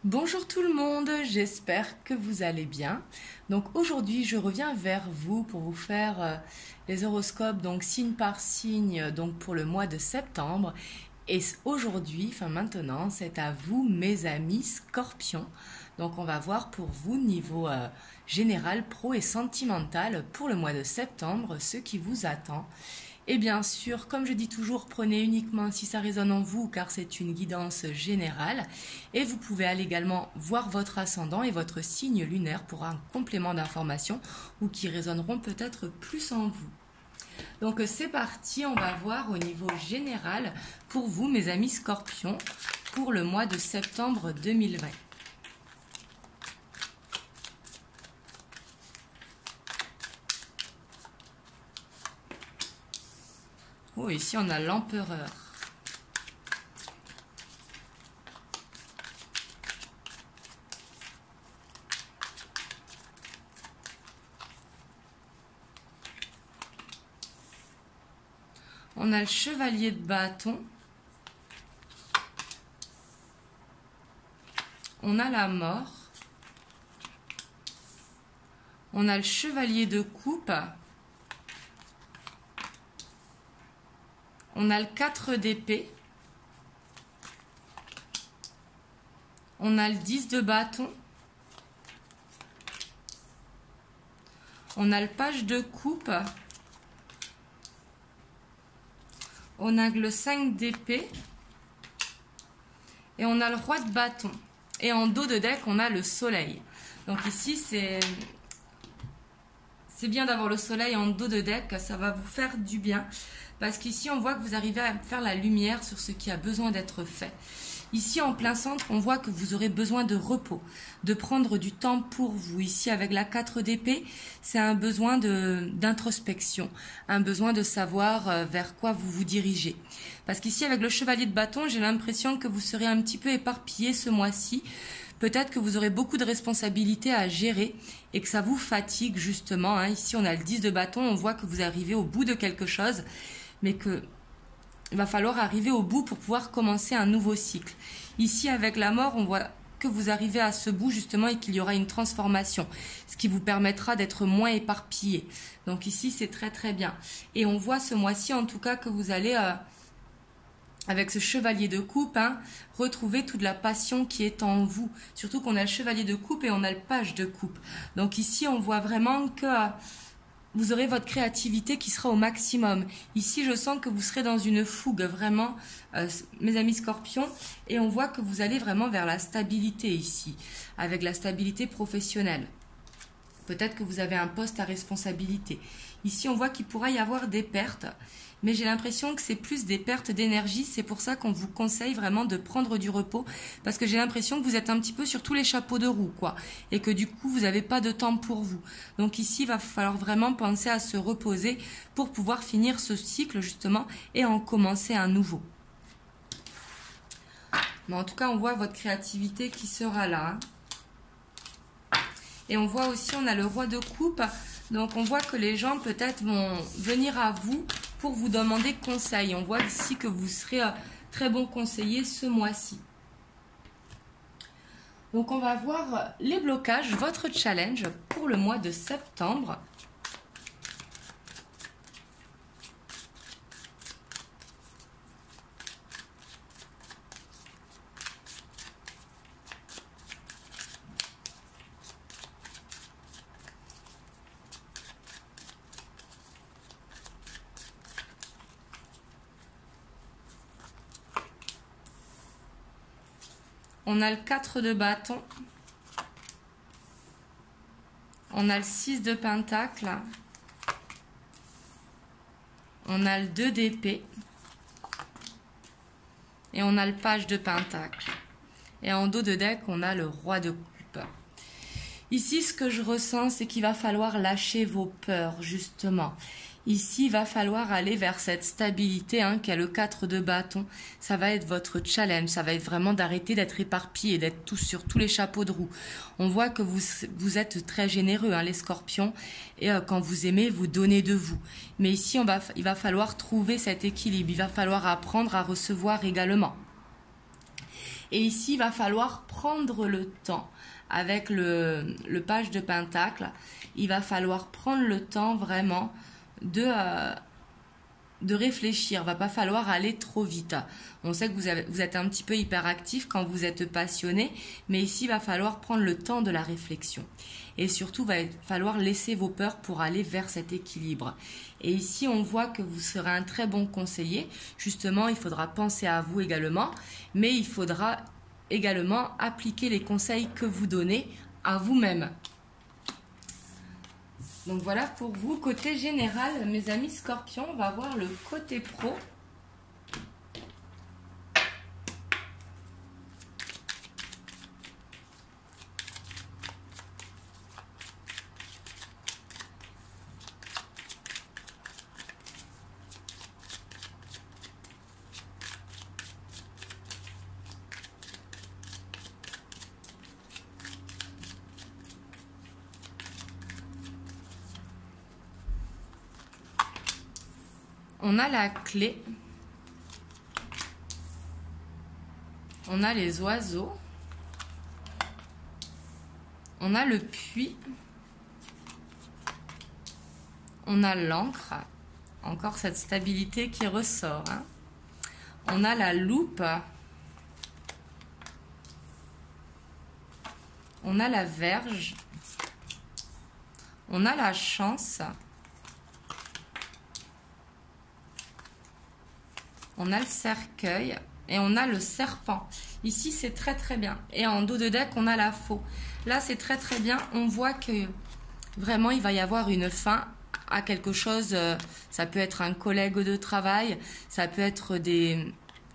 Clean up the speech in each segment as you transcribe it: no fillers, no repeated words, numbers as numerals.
Bonjour tout le monde, j'espère que vous allez bien. Donc aujourd'hui, je reviens vers vous pour vous faire les horoscopes donc signe par signe donc pour le mois de septembre. Et aujourd'hui, enfin maintenant, c'est à vous mes amis Scorpions. Donc on va voir pour vous niveau général, pro et sentimental pour le mois de septembre ce qui vous attend. Et bien sûr, comme je dis toujours, prenez uniquement si ça résonne en vous, car c'est une guidance générale. Et vous pouvez aller également voir votre ascendant et votre signe lunaire pour un complément d'information ou qui résonneront peut-être plus en vous. Donc c'est parti, on va voir au niveau général pour vous, mes amis Scorpions, pour le mois de septembre 2020. Oh, ici on a l'empereur. On a le chevalier de bâton. On a la mort. On a le chevalier de coupe. On a le 4 d'épée. On a le 10 de bâton. On a le page de coupe. On a le 5 d'épée. Et on a le roi de bâton. Et en dos de deck, on a le soleil. Donc ici, c'est bien d'avoir le soleil en dos de deck. Ça va vous faire du bien. Parce qu'ici, on voit que vous arrivez à faire la lumière sur ce qui a besoin d'être fait. Ici, en plein centre, on voit que vous aurez besoin de repos, de prendre du temps pour vous. Ici, avec la 4 d'épée, c'est un besoin d'introspection, un besoin de savoir vers quoi vous vous dirigez. Parce qu'ici, avec le chevalier de bâton, j'ai l'impression que vous serez un petit peu éparpillé ce mois-ci. Peut-être que vous aurez beaucoup de responsabilités à gérer et que ça vous fatigue justement. Ici, on a le 10 de bâton, on voit que vous arrivez au bout de quelque chose, mais que il va falloir arriver au bout pour pouvoir commencer un nouveau cycle. Ici, avec la mort, on voit que vous arrivez à ce bout justement et qu'il y aura une transformation, ce qui vous permettra d'être moins éparpillé. Donc ici, c'est très très bien. Et on voit ce mois-ci en tout cas que vous allez, avec ce chevalier de coupe, retrouver toute la passion qui est en vous. Surtout qu'on a le chevalier de coupe et on a le page de coupe. Donc ici, on voit vraiment que vous aurez votre créativité qui sera au maximum. Ici, je sens que vous serez dans une fougue, vraiment, mes amis Scorpions. Et on voit que vous allez vraiment vers la stabilité ici, avec la stabilité professionnelle. Peut-être que vous avez un poste à responsabilité. Ici, on voit qu'il pourra y avoir des pertes, mais j'ai l'impression que c'est plus des pertes d'énergie. C'est pour ça qu'on vous conseille vraiment de prendre du repos, parce que j'ai l'impression que vous êtes un petit peu sur tous les chapeaux de roue, quoi, et que du coup, vous n'avez pas de temps pour vous. Donc ici, il va falloir vraiment penser à se reposer pour pouvoir finir ce cycle, justement, et en commencer un nouveau. Mais en tout cas, on voit votre créativité qui sera là. Et on voit aussi, on a le roi de coupe. Donc on voit que les gens peut-être vont venir à vous pour vous demander conseil. On voit ici que vous serez très bon conseiller ce mois-ci. Donc on va voir les blocages, votre challenge pour le mois de septembre. On a le 4 de bâton. On a le 6 de pentacle. On a le 2 d'épée. Et on a le page de pentacle. Et en dos de deck, on a le roi de coupe. Ici, ce que je ressens, c'est qu'il va falloir lâcher vos peurs, justement. Ici, il va falloir aller vers cette stabilité qu'est le 4 de bâton. Ça va être votre challenge. Ça va être vraiment d'arrêter d'être éparpillé, d'être tous sur tous les chapeaux de roue. On voit que vous êtes très généreux, les Scorpions. Et quand vous aimez, vous donnez de vous. Mais ici, il va falloir trouver cet équilibre. Il va falloir apprendre à recevoir également. Et ici, il va falloir prendre le temps. Avec le page de pentacle, il va falloir prendre le temps vraiment de réfléchir. Il ne va pas falloir aller trop vite. On sait que vous êtes un petit peu hyperactif quand vous êtes passionné, mais ici, il va falloir prendre le temps de la réflexion. Et surtout, il va falloir laisser vos peurs pour aller vers cet équilibre. Et ici, on voit que vous serez un très bon conseiller. Justement, il faudra penser à vous également, mais il faudra également appliquer les conseils que vous donnez à vous-même. Donc voilà pour vous, côté général, mes amis Scorpions, on va voir le côté pro. On a la clé, on a les oiseaux, on a le puits, on a l'encre, encore cette stabilité qui ressort, hein. On a la loupe, on a la verge, on a la chance, on a le cercueil et on a le serpent. Ici, c'est très très bien. Et en dos de deck, on a la faux. Là, c'est très très bien. On voit que vraiment, il va y avoir une fin à quelque chose. Ça peut être un collègue de travail. Ça peut être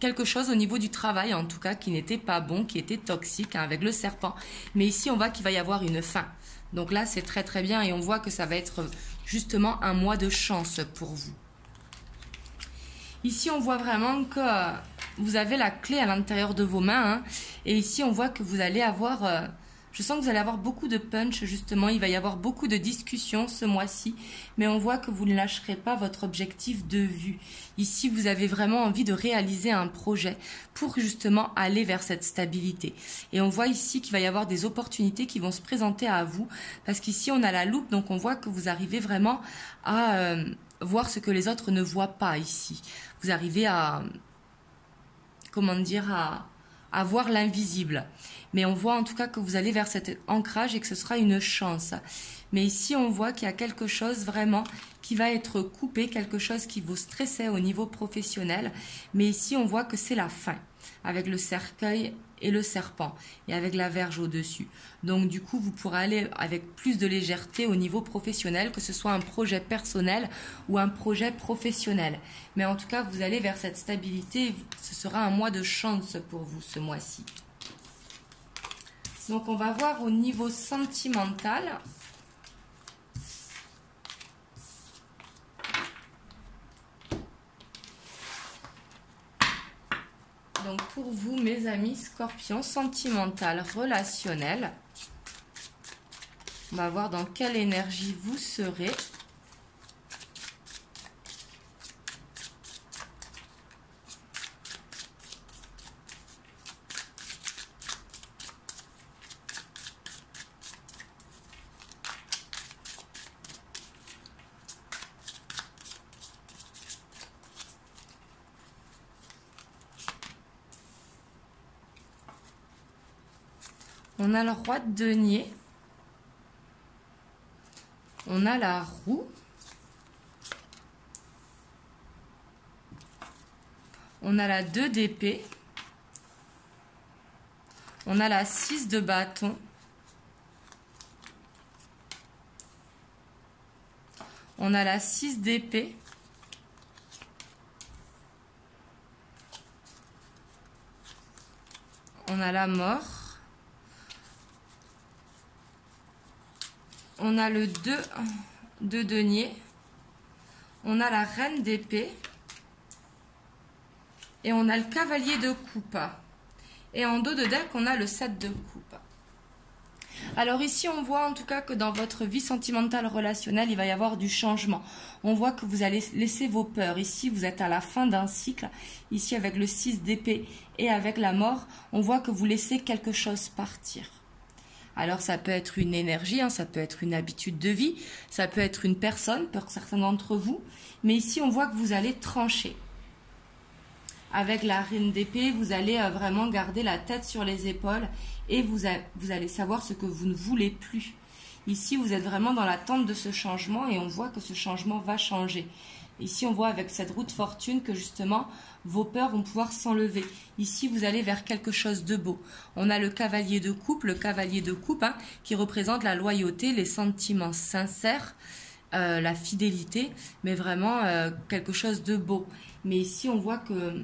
quelque chose au niveau du travail, en tout cas, qui n'était pas bon, qui était toxique, hein, avec le serpent. Mais ici, on voit qu'il va y avoir une fin. Donc là, c'est très très bien. Et on voit que ça va être justement un mois de chance pour vous. Ici, on voit vraiment que vous avez la clé à l'intérieur de vos mains. Hein, et ici, on voit que vous allez avoir... je sens que vous allez avoir beaucoup de punch, justement. Il va y avoir beaucoup de discussions ce mois-ci. Mais on voit que vous ne lâcherez pas votre objectif de vue. Ici, vous avez vraiment envie de réaliser un projet pour justement aller vers cette stabilité. Et on voit ici qu'il va y avoir des opportunités qui vont se présenter à vous. Parce qu'ici, on a la loupe. Donc, on voit que vous arrivez vraiment à... voir ce que les autres ne voient pas ici. Vous arrivez à, comment dire, à voir l'invisible. Mais on voit en tout cas que vous allez vers cet ancrage et que ce sera une chance. Mais ici, on voit qu'il y a quelque chose vraiment qui va être coupé, quelque chose qui vous stressait au niveau professionnel. Mais ici, on voit que c'est la fin, avec le cercueil et le serpent, et avec la verge au-dessus. Donc du coup, vous pourrez aller avec plus de légèreté au niveau professionnel, que ce soit un projet personnel ou un projet professionnel. Mais en tout cas, vous allez vers cette stabilité, ce sera un mois de chance pour vous ce mois-ci. Donc on va voir au niveau sentimental. Donc pour vous, mes amis Scorpions, sentimental, relationnel, on va voir dans quelle énergie vous serez. On a le roi de denier. On a la roue. On a la 2 d'épée. On a la 6 de bâton. On a la 6 d'épée. On a la mort. On a le 2 de denier. On a la reine d'épée. Et on a le cavalier de coupe. Et en dos de deck, on a le 7 de coupe. Alors ici, on voit en tout cas que dans votre vie sentimentale relationnelle, il va y avoir du changement. On voit que vous allez laisser vos peurs. Ici, vous êtes à la fin d'un cycle. Ici, avec le 6 d'épée et avec la mort, on voit que vous laissez quelque chose partir. Alors ça peut être une énergie, hein, ça peut être une habitude de vie, ça peut être une personne, pour certains d'entre vous. Mais ici, on voit que vous allez trancher. Avec la reine d'épée, vous allez vraiment garder la tête sur les épaules et vous allez savoir ce que vous ne voulez plus. Ici, vous êtes vraiment dans l'attente de ce changement et on voit que ce changement va changer. Ici, on voit avec cette roue de fortune que justement, vos peurs vont pouvoir s'enlever. Ici, vous allez vers quelque chose de beau. On a le cavalier de coupe, hein, qui représente la loyauté, les sentiments sincères, la fidélité, mais vraiment quelque chose de beau. Mais ici, on voit que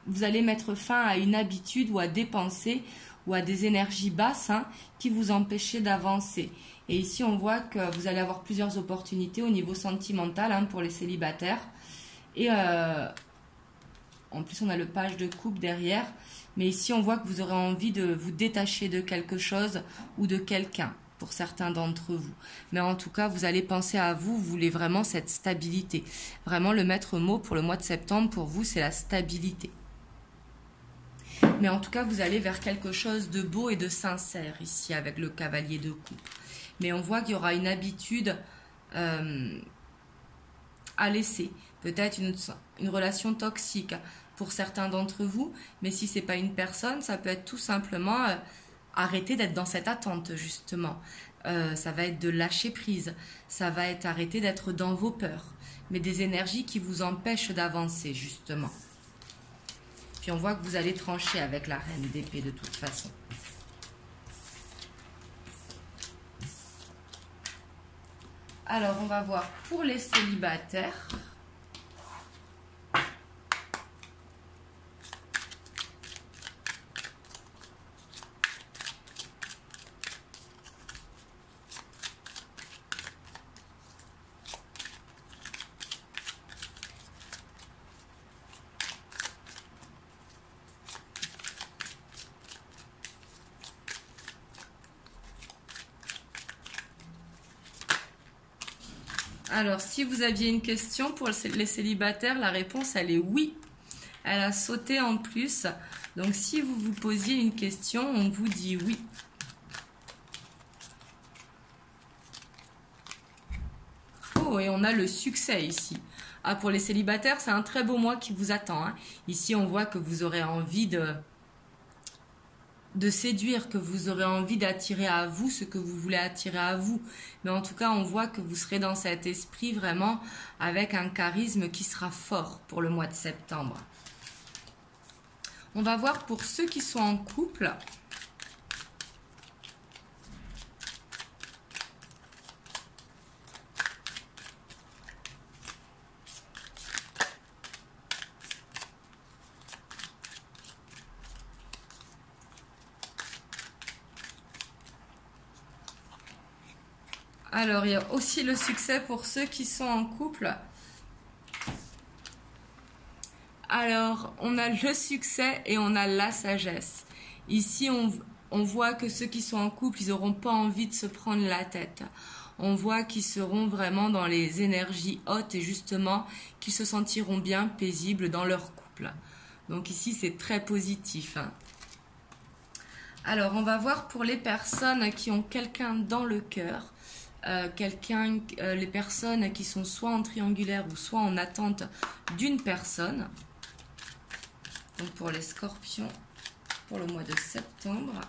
vous allez mettre fin à une habitude ou à des pensées ou à des énergies basses, hein, qui vous empêchaient d'avancer. Et ici, on voit que vous allez avoir plusieurs opportunités au niveau sentimental, hein, pour les célibataires. Et en plus, on a le page de coupe derrière. Mais ici, on voit que vous aurez envie de vous détacher de quelque chose ou de quelqu'un, pour certains d'entre vous. Mais en tout cas, vous allez penser à vous, vous voulez vraiment cette stabilité. Vraiment, le maître mot pour le mois de septembre, pour vous, c'est la stabilité. Mais en tout cas, vous allez vers quelque chose de beau et de sincère ici avec le cavalier de coupe. Mais on voit qu'il y aura une habitude à laisser. Peut-être une relation toxique pour certains d'entre vous. Mais si ce n'est pas une personne, ça peut être tout simplement arrêter d'être dans cette attente justement. Ça va être de lâcher prise. Ça va être arrêter d'être dans vos peurs. Mais des énergies qui vous empêchent d'avancer justement. Puis on voit que vous allez trancher avec la reine d'épée de toute façon. Alors, on va voir pour les célibataires. Alors, si vous aviez une question pour les célibataires, la réponse, elle est oui. Elle a sauté en plus. Donc, si vous vous posiez une question, on vous dit oui. Oh, et on a le succès ici. Ah, pour les célibataires, c'est un très beau mois qui vous attend, hein. Ici, on voit que vous aurez envie de séduire, que vous aurez envie d'attirer à vous ce que vous voulez attirer à vous. Mais en tout cas, on voit que vous serez dans cet esprit vraiment avec un charisme qui sera fort pour le mois de septembre. On va voir pour ceux qui sont en couple. Alors, il y a aussi le succès pour ceux qui sont en couple. Alors, on a le succès et on a la sagesse. Ici, on voit que ceux qui sont en couple, ils n'auront pas envie de se prendre la tête. On voit qu'ils seront vraiment dans les énergies hautes et justement qu'ils se sentiront bien paisibles dans leur couple. Donc ici, c'est très positif, hein. Alors, on va voir pour les personnes qui ont quelqu'un dans le cœur. Les personnes qui sont soit en triangulaire ou soit en attente d'une personne. Donc pour les scorpions, pour le mois de septembre.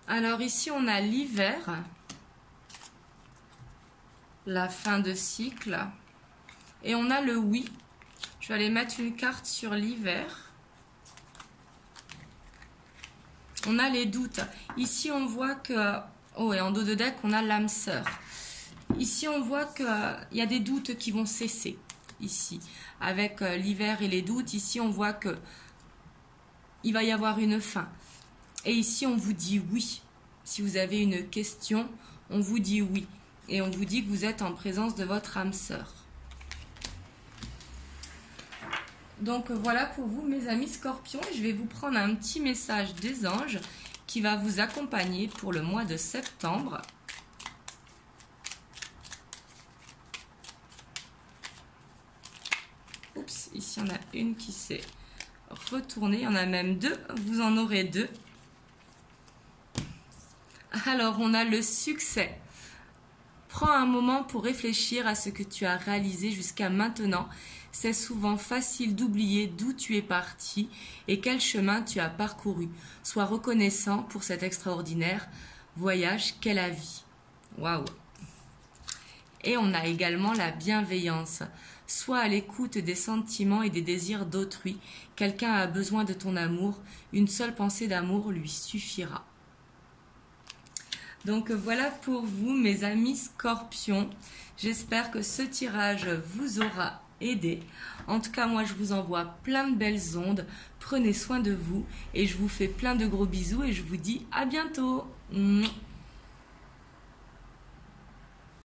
Alors ici, on a l'hiver, la fin de cycle, et on a le oui. Je vais aller mettre une carte sur l'hiver. On a les doutes. Ici, on voit que... Oh, et en dos de deck, on a l'âme sœur. Ici, on voit qu'il y a des doutes qui vont cesser. Ici, avec l'hiver et les doutes, ici, on voit que il va y avoir une fin. Et ici, on vous dit oui. Si vous avez une question, on vous dit oui. Et on vous dit que vous êtes en présence de votre âme sœur. Donc voilà pour vous, mes amis scorpions. Je vais vous prendre un petit message des anges qui va vous accompagner pour le mois de septembre. Oups, ici il y en a une qui s'est retournée. Il y en a même deux, vous en aurez deux. Alors, on a le succès. Prends un moment pour réfléchir à ce que tu as réalisé jusqu'à maintenant. C'est souvent facile d'oublier d'où tu es parti et quel chemin tu as parcouru. Sois reconnaissant pour cet extraordinaire voyage qu'est la vie. Waouh! Et on a également la bienveillance. Sois à l'écoute des sentiments et des désirs d'autrui. Quelqu'un a besoin de ton amour. Une seule pensée d'amour lui suffira. Donc voilà pour vous, mes amis scorpions. J'espère que ce tirage vous aura aidé. En tout cas, moi, je vous envoie plein de belles ondes. Prenez soin de vous et je vous fais plein de gros bisous et je vous dis à bientôt.